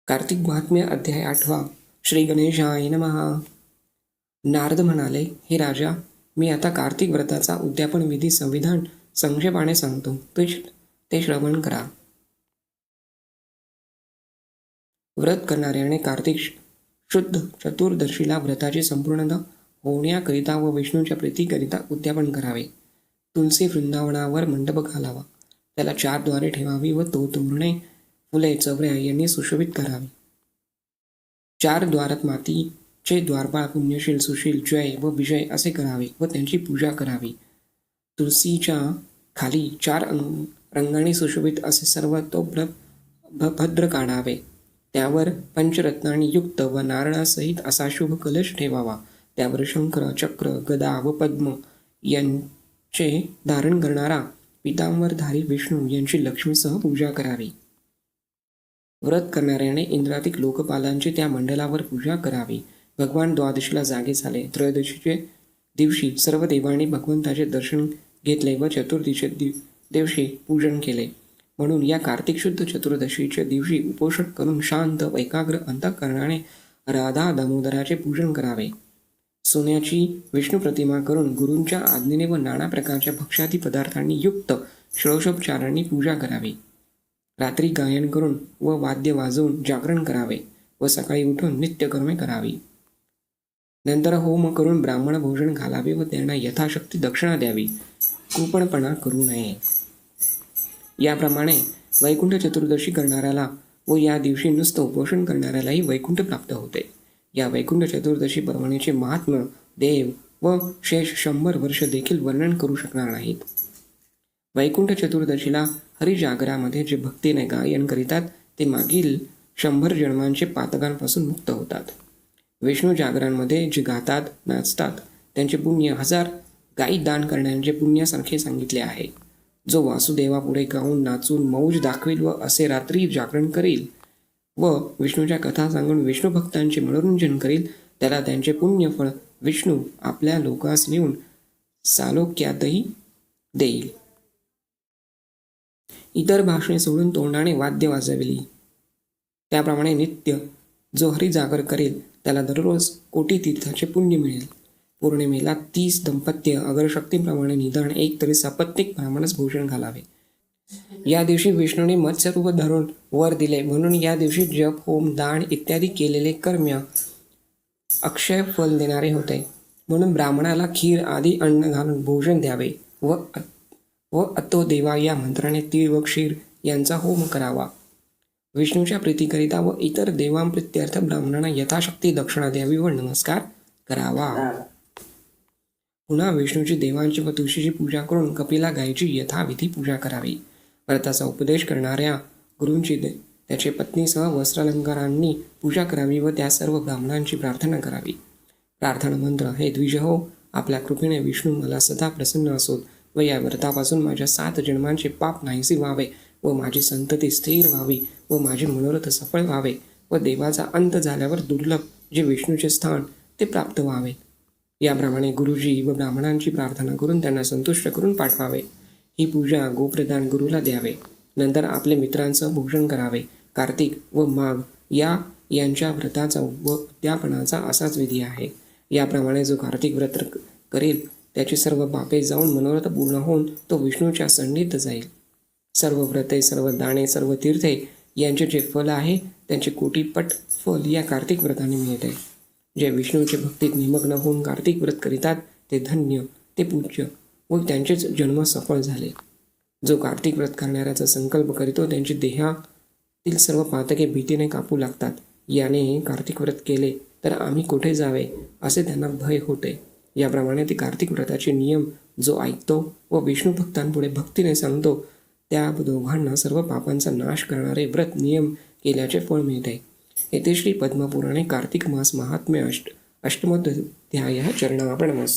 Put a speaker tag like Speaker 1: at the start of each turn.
Speaker 1: कार्तिक महात्म्य अध्याय 8. श्री गणेशाय नमः. नारद म्हणाले, हे राजा, मी आता कार्तिक व्रताचा उद्यापन विधी संविधान संक्षेपाने सांगतो, ते श्रवण करा. व्रत करणाऱ्याने कार्तिक शुद्ध चतुर्दशीला व्रताची संपूर्णता होण्याकरिता व विष्णूच्या प्रीतीकरिता उद्यापन करावे. तुलसी वृंदावनावर मंडप घालावा, त्याला 4 द्वारे ठेवावी व तो तोरणे, फुले, चवऱ्या यांनी सुशोभित करावी. 4 द्वारात मातीचे द्वारपाळ पुण्यशील, सुशील, जय व विजय असे करावे व त्यांची पूजा करावी. तुलसीच्या खाली 4 रंगांनी सुशोभित असे सर्व तो भद्र काढावे. त्यावर पंचरत्नांनी युक्त व नारळासहित असा शुभ कलश ठेवावा. त्यावर शंकर, चक्र, गदा व पद्म यांचे धारण करणारा पितांबरधारी विष्णू यांची लक्ष्मीसह पूजा करावी. व्रत करणाऱ्याने इंद्रातिक लोकपालांची त्या मंडलावर पूजा करावी. भगवान द्वादशीला जागे झाले. त्रयोदशीचे दिवशी सर्व देवांनी भगवंताचे दर्शन घेतले व चतुर्दशीचे दिवशी पूजन केले. म्हणून या कार्तिक शुद्ध चतुर्दशीच्या दिवशी उपोषण करून शांत व एकाग्र अंतःकरणाने राधा दामोदराचे पूजन करावे. सोन्याची विष्णू प्रतिमा करून गुरूंच्या आज्ञेने व नाना प्रकारच्या भक्ष्यादी पदार्थांनी युक्त षोडशोपचारांनी पूजा करावी. रात्री गायन करून व वाद्य वाजवून जागरण करावे व सकाळी उठून नित्यकर्मे करावी. नंतर होम करून ब्राह्मण भोजन घालावे व त्यांना यथाशक्ती दक्षिणा द्यावी. कृपणपणा करू नये. याप्रमाणे वैकुंठ चतुर्दशी करणाऱ्याला व या दिवशी नुसतं उपोषण करणाऱ्यालाही वैकुंठ प्राप्त होते. या वैकुंठ चतुर्दशी पर्वणीचे महात्म्य देव व शेष 100 वर्ष देखील वर्णन करू शकणार नाहीत. वैकुंठ चतुर्दशीला हरिजागरामध्ये जे भक्तीने गायन करीतात ते मागील 100 जन्मांचे पातकांपासून मुक्त होतात. विष्णू जागरांमध्ये जे गातात, नाचतात त्यांचे पुण्य 1000 गायी दान करण्याचे पुण्यासारखे सांगितले आहे. जो वासुदेवापुढे गाऊन नाचून मौज दाखवेल व असे रात्री जागरण करेल व विष्णूच्या कथा सांगून विष्णू भक्तांचे मनोरंजन करेल, त्याला त्यांचे पुण्यफळ विष्णू आपल्या लोकास नेऊन सालोक्यातही देईल. इतर भाषणे सोडून तोंडाने वाद्य वाजविली त्याप्रमाणे नित्य जो हरिजागर करेल त्याला दररोज कोटी तीर्थाचे पुण्य मिळेल. पौर्णिमेला 30 दंपत्य अगर शक्तीप्रमाणे निदान 1 तरी सापत्निक ब्राह्मणास भोजन घालावे. या दिवशी विष्णूने मत्स्यरूप धरून वर दिले, म्हणून या दिवशी जप, होम, दान इत्यादी केलेले कर्म अक्षय फल देणारे होते. म्हणून ब्राह्मणाला खीर आदी अन्न घालून भोजन द्यावे व अतो देवा या मंत्राने तीळ व क्षीर यांचा होम करावा. विष्णूच्या प्रीतीकरिता व इतर देवांप्रित्यर्थ ब्राह्मणांना यथाशक्ती दक्षिणा द्यावी व नमस्कार करावा. पुन्हा विष्णूची, देवांची व तुळशीची पूजा करून कपिला गायीची यथाविधी पूजा करावी. व्रताचा उपदेश करणाऱ्या गुरूंची त्याचे पत्नीसह वस्त्रालंकारांनी पूजा करावी व त्या सर्व ब्राह्मणांची प्रार्थना करावी. प्रार्थना मंत्र, हे द्विज हो, आपल्या कृपेने विष्णू मला सदा प्रसन्न असोत व या व्रतापासून माझ्या 7 जन्मांचे पाप नाहीसे व्हावे व माझी संतती स्थिर व्हावी व माझे मनोरथ सफळ व्हावे व देवाचा अंत झाल्यावर दुर्लभ जे विष्णूचे स्थान ते प्राप्त व्हावे. याप्रमाणे गुरुजी व ब्राह्मणांची प्रार्थना करून त्यांना संतुष्ट करून पाठवावे. ही पूजा गोप्रदान गुरुला द्यावे. नंतर आपले मित्रांसह भोजन करावे. कार्तिक व माघ यांच्या व्रताचा व उद्यापनाचा असाच विधी आहे. याप्रमाणे जो कार्तिक व्रत करेल त्याची सर्व पापे जाऊन मनोरथ पूर्ण होऊन तो विष्णूच्या सन्निध जाईल. सर्व व्रते, सर्व दाने, सर्व तीर्थे यांचे जे फल आहे त्यांचे कोटीपट फल या कार्तिक व्रताने मिळते. जे विष्णूचे भक्तीत निमग्न होऊन कार्तिक व्रत करीतात ते धन्य, ते पूज्य व त्यांचेच जन्म सफळ झाले. जो कार्तिक व्रत करणाऱ्याचा संकल्प करीतो त्यांची देहातील सर्व पातके भीतीने कापू लागतात. याने कार्तिक व्रत केले तर आम्ही कुठे जावे असे त्यांना भय होते. याप्रमाणे ते कार्तिक व्रताचे नियम जो ऐकतो व विष्णू भक्तांपुढे भक्तीने सांगतो त्या दोघांना सर्व पापांचा नाश करणारे व्रत नियम केल्याचे फळ मिळते. येथे श्री पद्मपुराणे कार्तिक मास महात्म्य अष्टमोध्याय चरणार्पणमस्तु.